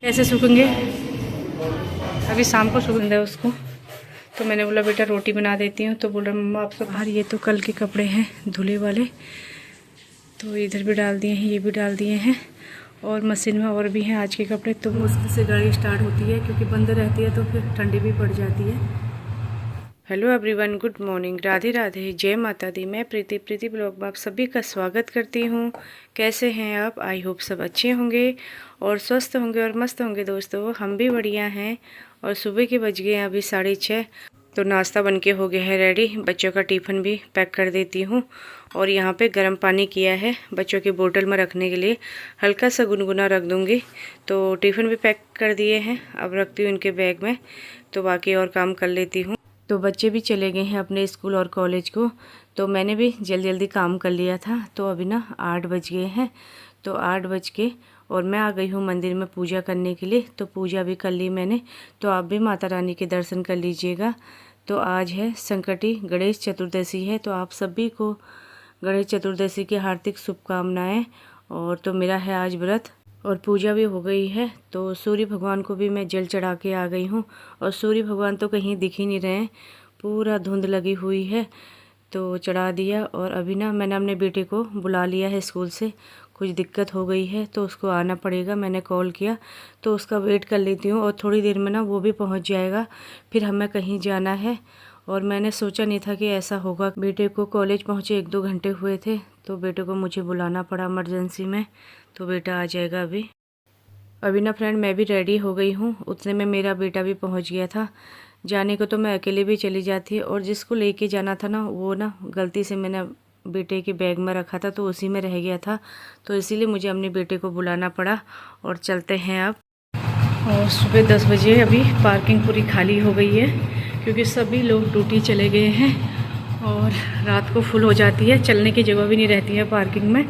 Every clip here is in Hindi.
कैसे सूखेंगे? अभी शाम को सूखना है उसको, तो मैंने बोला बेटा रोटी बना देती हूँ। तो बोल रहा मम्मा आप सब बाहर, ये तो कल के कपड़े हैं धुले वाले, तो इधर भी डाल दिए हैं, ये भी डाल दिए हैं, और मशीन में और भी हैं आज के कपड़े। तो मुश्किल से गाड़ी स्टार्ट होती है क्योंकि बंद रहती है, तो फिर ठंडी भी पड़ जाती है। Hello everyone, good morning, Radhe Radhe, जय माता दी। मैं प्रीति ब्लॉग में आप सभी का स्वागत करती हूँ। कैसे हैं आप? आई होप सब अच्छे होंगे और स्वस्थ होंगे और मस्त होंगे। दोस्तों हम भी बढ़िया हैं। और सुबह के बज गए हैं अभी 6:30, तो नाश्ता बनके हो गया है रेडी। बच्चों का टिफ़िन भी पैक कर देती हूँ। और यहाँ पे गर्म पानी किया है बच्चों की बोतल में रखने के लिए, हल्का सा गुनगुना रख दूँगी। तो टिफ़िन भी पैक कर दिए हैं, अब रखती हूँ इनके बैग में, तो बाकी और काम कर लेती हूँ। तो बच्चे भी चले गए हैं अपने स्कूल और कॉलेज को, तो मैंने भी जल्दी जल्दी काम कर लिया था। तो अभी ना 8 बज गए हैं, तो 8 बज के और मैं आ गई हूँ मंदिर में पूजा करने के लिए। तो पूजा भी कर ली मैंने, तो आप भी माता रानी के दर्शन कर लीजिएगा। तो आज है संकटी गणेश चतुर्दशी है, तो आप सभी को गणेश चतुर्दशी की हार्दिक शुभकामनाएँ। और तो मेरा है आज व्रत, और पूजा भी हो गई है। तो सूर्य भगवान को भी मैं जल चढ़ा के आ गई हूँ, और सूर्य भगवान तो कहीं दिख ही नहीं रहे हैं, पूरा धुंध लगी हुई है। तो चढ़ा दिया, और अभी ना मैंने अपने बेटे को बुला लिया है स्कूल से, कुछ दिक्कत हो गई है तो उसको आना पड़ेगा। मैंने कॉल किया, तो उसका वेट कर लेती हूँ, और थोड़ी देर में ना वो भी पहुँच जाएगा। फिर हमें कहीं जाना है, और मैंने सोचा नहीं था कि ऐसा होगा। बेटे को कॉलेज पहुँचे 1-2 घंटे हुए थे, तो बेटे को मुझे बुलाना पड़ा इमरजेंसी में। तो बेटा आ जाएगा अभी ना फ्रेंड मैं भी रेडी हो गई हूँ। उतने में मेरा बेटा भी पहुँच गया था। जाने को तो मैं अकेले भी चली जाती, और जिसको लेके जाना था ना, वो ना गलती से मैंने बेटे के बैग में रखा था, तो उसी में रह गया था। तो इसीलिए मुझे अपने बेटे को बुलाना पड़ा, और चलते हैं अब। और सुबह 10 बजे अभी पार्किंग पूरी खाली हो गई है, क्योंकि सभी लोग ड्यूटी चले गए हैं, और रात को फुल हो जाती है, चलने की जगह भी नहीं रहती है पार्किंग में।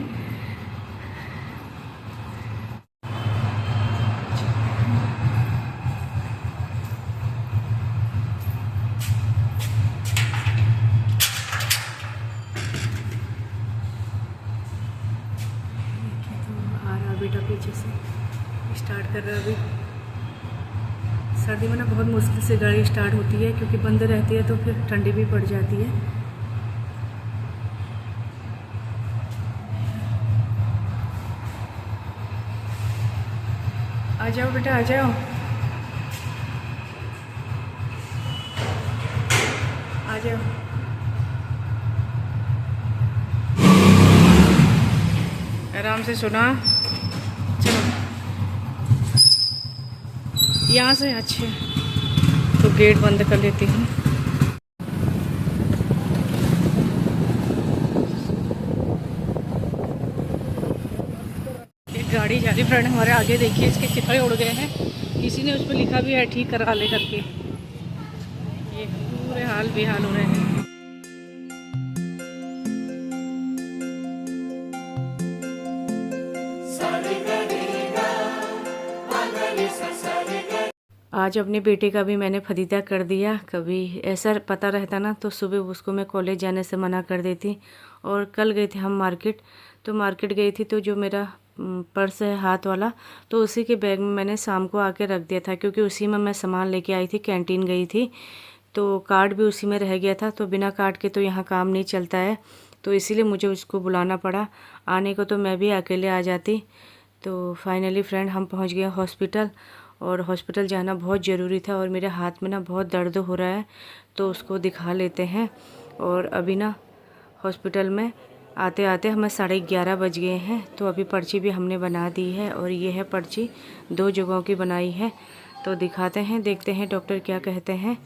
बेटा पीछे से स्टार्ट कर रहा है अभी। सर्दी में ना बहुत मुश्किल से गाड़ी स्टार्ट होती है, क्योंकि बंद रहती है, तो फिर ठंडी भी पड़ जाती है। आ जाओ बेटा, आ जाओ, आ जाओ। आराम से सुना, चलो यहाँ से। अच्छे, तो गेट बंद कर लेती हूँ। एक गाड़ी जा रही फ्रेंड हमारे आगे, देखिए इसके चिथड़े उड़ गए हैं। किसी ने उस पर लिखा भी है ठीक करा ले करके। ये पूरे हाल बेहाल हो रहे हैं। आज अपने बेटे का भी मैंने फरीदा कर दिया। कभी ऐसा पता रहता ना, तो सुबह उसको मैं कॉलेज जाने से मना कर देती। और कल गए थे हम मार्केट, तो मार्केट गई थी, तो जो मेरा पर्स है हाथ वाला, तो उसी के बैग में मैंने शाम को आके रख दिया था, क्योंकि उसी में मैं सामान लेके आई थी, कैंटीन गई थी। तो कार्ड भी उसी में रह गया था, तो बिना कार्ड के तो यहाँ काम नहीं चलता है, तो इसीलिए मुझे उसको बुलाना पड़ा। आने को तो मैं भी अकेले आ जाती। तो फाइनली फ्रेंड हम पहुँच गए हॉस्पिटल, और हॉस्पिटल जाना बहुत ज़रूरी था, और मेरे हाथ में ना बहुत दर्द हो रहा है, तो उसको दिखा लेते हैं। और अभी ना हॉस्पिटल में आते आते हमें 11:30 बज गए हैं। तो अभी पर्ची भी हमने बना दी है, और ये है पर्ची, 2 जगहों की बनाई है। तो दिखाते हैं, देखते हैं डॉक्टर क्या कहते हैं।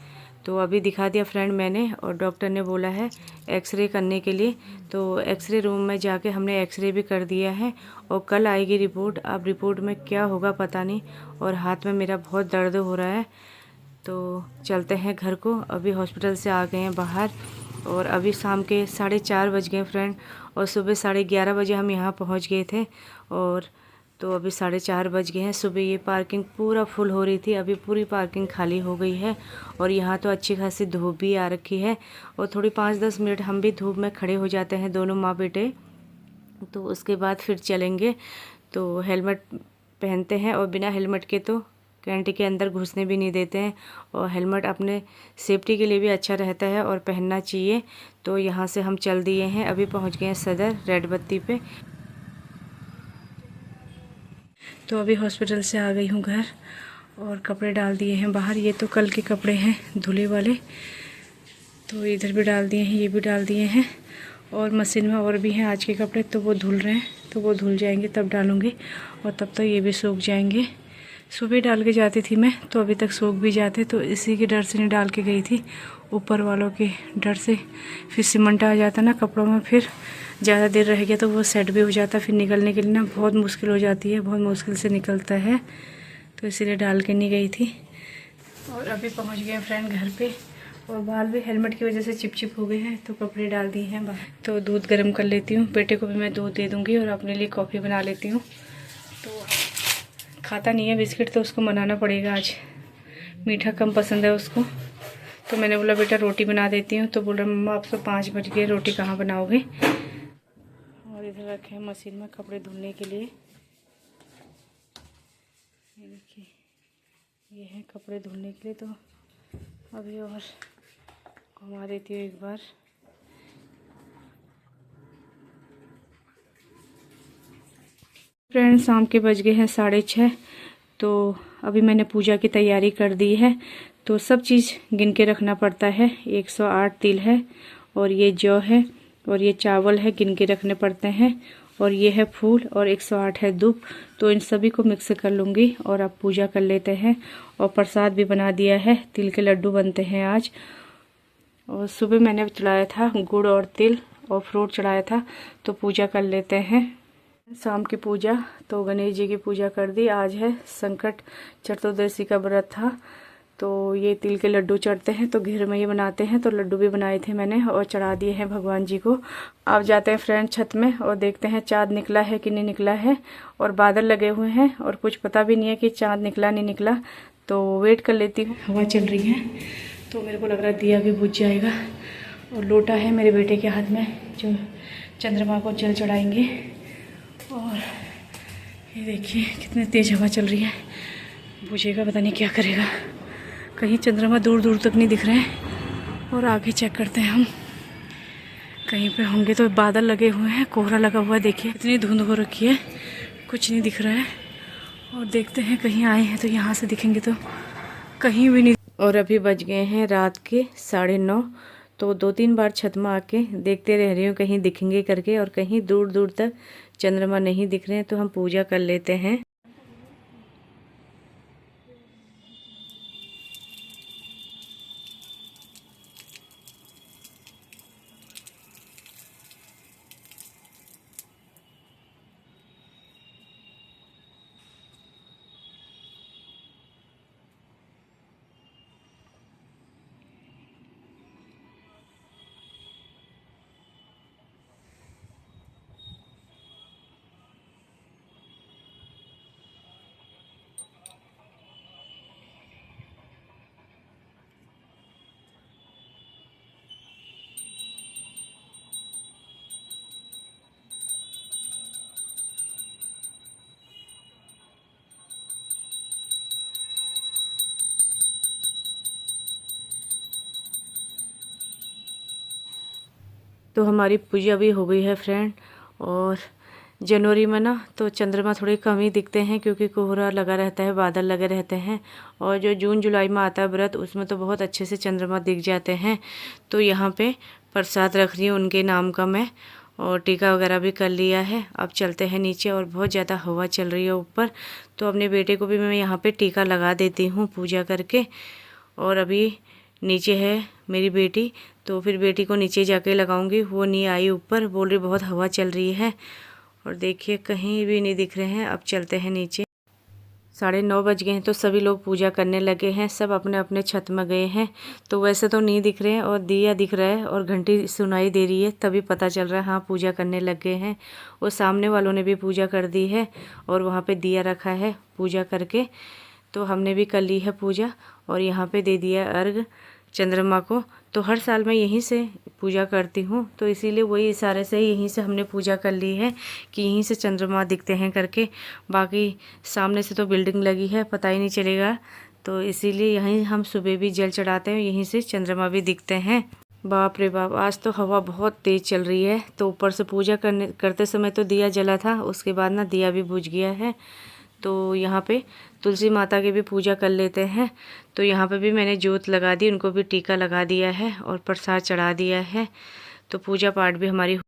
तो अभी दिखा दिया फ्रेंड मैंने, और डॉक्टर ने बोला है एक्सरे करने के लिए। तो एक्सरे रूम में जाके हमने एक्सरे भी कर दिया है, और कल आएगी रिपोर्ट। अब रिपोर्ट में क्या होगा पता नहीं, और हाथ में मेरा बहुत दर्द हो रहा है। तो चलते हैं घर को, अभी हॉस्पिटल से आ गए हैं बाहर, और अभी शाम के 4:30 बज गए फ्रेंड, और सुबह 11:30 बजे हम यहाँ पहुँच गए थे। और तो अभी 4:30 बज गए हैं। सुबह ये पार्किंग पूरा फुल हो रही थी, अभी पूरी पार्किंग खाली हो गई है, और यहाँ तो अच्छी खासी धूप भी आ रखी है। और थोड़ी 5-10 मिनट हम भी धूप में खड़े हो जाते हैं, दोनों माँ बेटे, तो उसके बाद फिर चलेंगे। तो हेलमेट पहनते हैं और बिना हेलमेट के तो कैंटी के अंदर घुसने भी नहीं देते हैं। और हेलमेट अपने सेफ्टी के लिए भी अच्छा रहता है और पहनना चाहिए। तो यहाँ से हम चल दिए हैं, अभी पहुँच गए हैं सदर रेड बत्ती पे। तो अभी हॉस्पिटल से आ गई हूँ घर और कपड़े डाल दिए हैं बाहर। ये तो कल के कपड़े हैं धुले वाले, तो इधर भी डाल दिए हैं, ये भी डाल दिए हैं। और मशीन में और भी हैं आज के कपड़े, तो वो धुल रहे हैं, तो वो धुल जाएंगे तब डालूँगी और तब तक ये भी सूख जाएंगे। सुबह डाल के जाती थी मैं, तो अभी तक सूख भी जाते, तो इसी के डर से नहीं डाल के गई थी, ऊपर वालों के डर से। फिर सीमेंट आ जाता ना कपड़ों में, फिर ज़्यादा देर रह गया तो वो सेट भी हो जाता, फिर निकलने के लिए ना बहुत मुश्किल हो जाती है, बहुत मुश्किल से निकलता है, तो इसीलिए डाल के नहीं गई थी। और अभी पहुँच गए फ्रेंड घर पे, और बाल भी हेलमेट की वजह से चिपचिप हो गए हैं, तो कपड़े डाल दिए हैं बाहर। तो दूध गर्म कर लेती हूँ, बेटे को भी मैं दूध दे दूँगी और अपने लिए कॉफ़ी बना लेती हूँ। तो खाता नहीं है बिस्किट, तो उसको मनाना पड़ेगा, आज मीठा कम पसंद है उसको। तो मैंने बोला बेटा रोटी बना देती हूँ, तो बोल रहा मम्मा अब तो 5 बज गए, रोटी कहाँ बनाओगे। और इधर रखे हैं मशीन में कपड़े धुलने के लिए, ये देखिए ये है कपड़े धुलने के लिए। तो अभी और घुमा देती हूँ एक बार। फ्रेंड्स शाम के बज गए हैं 6:30, तो अभी मैंने पूजा की तैयारी कर दी है। तो सब चीज़ गिन के रखना पड़ता है। 108 तिल है, और ये जौ है, और ये चावल है, गिन के रखने पड़ते हैं, और ये है फूल, और 108 है धूप। तो इन सभी को मिक्स कर लूँगी और अब पूजा कर लेते हैं। और प्रसाद भी बना दिया है, तिल के लड्डू बनते हैं आज। और सुबह मैंने चढ़ाया था गुड़ और तिल और फ्रूट चढ़ाया था, तो पूजा कर लेते हैं। शाम की पूजा तो गणेश जी की पूजा कर दी। आज है संकट चतुर्दशी का व्रत था, तो ये तिल के लड्डू चढ़ते हैं, तो घर में ये बनाते हैं, तो लड्डू भी बनाए थे मैंने और चढ़ा दिए हैं भगवान जी को। अब जाते हैं फ्रेंड छत में और देखते हैं चाँद निकला है कि नहीं निकला है। और बादल लगे हुए हैं और कुछ पता भी नहीं है कि चाँद निकला नहीं निकला, तो वेट कर लेती हूँ। हवा चल रही है, तो मेरे को लग रहा है दिया भी बुझ जाएगा। और लोटा है मेरे बेटे के हाथ में, जो चंद्रमा को जल चढ़ाएंगे। और ये देखिए कितनी तेज़ हवा चल रही है, बुझेगा पता नहीं क्या करेगा। कहीं चंद्रमा दूर दूर तक नहीं दिख रहे हैं। और आगे चेक करते हैं हम, कहीं पे होंगे। तो बादल लगे हुए हैं, कोहरा लगा हुआ है, देखिए इतनी धुंध हो रखी है, कुछ नहीं दिख रहा है। और देखते हैं कहीं आए हैं तो यहाँ से दिखेंगे, तो कहीं भी नहीं। और अभी बज गए हैं रात के 9:30, तो 2-3 बार छत में आके देखते रह रही हूँ कहीं दिखेंगे करके, और कहीं दूर दूर तक चंद्रमा नहीं दिख रहे हैं। तो हम पूजा कर लेते हैं। तो हमारी पूजा भी हो गई है फ्रेंड। और जनवरी में ना तो चंद्रमा थोड़े कम ही दिखते हैं, क्योंकि कोहरा लगा रहता है, बादल लगे रहते हैं। और जो जून जुलाई में आता है व्रत, उसमें तो बहुत अच्छे से चंद्रमा दिख जाते हैं। तो यहाँ पे प्रसाद रख रही हूँ उनके नाम का मैं, और टीका वगैरह भी कर लिया है। अब चलते हैं नीचे, और बहुत ज़्यादा हवा चल रही है ऊपर, तो अपने बेटे को भी मैं यहाँ पे टीका लगा देती हूँ पूजा करके। और अभी नीचे है मेरी बेटी, तो फिर बेटी को नीचे जाके लगाऊंगी। वो नहीं आई ऊपर, बोल रही बहुत हवा चल रही है। और देखिए कहीं भी नहीं दिख रहे हैं। अब चलते हैं नीचे। 9:30 बज गए हैं, तो सभी लोग पूजा करने लगे हैं, सब अपने अपने छत में गए हैं। तो वैसे तो नहीं दिख रहे हैं, और दिया दिख रहा है और घंटी सुनाई दे रही है, तभी पता चल रहा है हाँ पूजा करने लग गए हैं। और सामने वालों ने भी पूजा कर दी है, और वहाँ पे दिया रखा है पूजा करके। तो हमने भी कर ली है पूजा, और यहाँ पे दे दिया अर्घ चंद्रमा को। तो हर साल मैं यहीं से पूजा करती हूँ, तो इसीलिए वही इशारे से यहीं से हमने पूजा कर ली है कि यहीं से चंद्रमा दिखते हैं करके। बाकी सामने से तो बिल्डिंग लगी है, पता ही नहीं चलेगा, तो इसीलिए यहीं हम सुबह भी जल चढ़ाते हैं, यहीं से चंद्रमा भी दिखते हैं। बाप रे बाप, आज तो हवा बहुत तेज़ चल रही है। तो ऊपर से पूजा करते समय तो दिया जला था, उसके बाद ना दिया भी बुझ गया है। तो यहाँ पे तुलसी माता की भी पूजा कर लेते हैं। तो यहाँ पे भी मैंने जोत लगा दी, उनको भी टीका लगा दिया है और प्रसाद चढ़ा दिया है। तो पूजा पाठ भी हमारी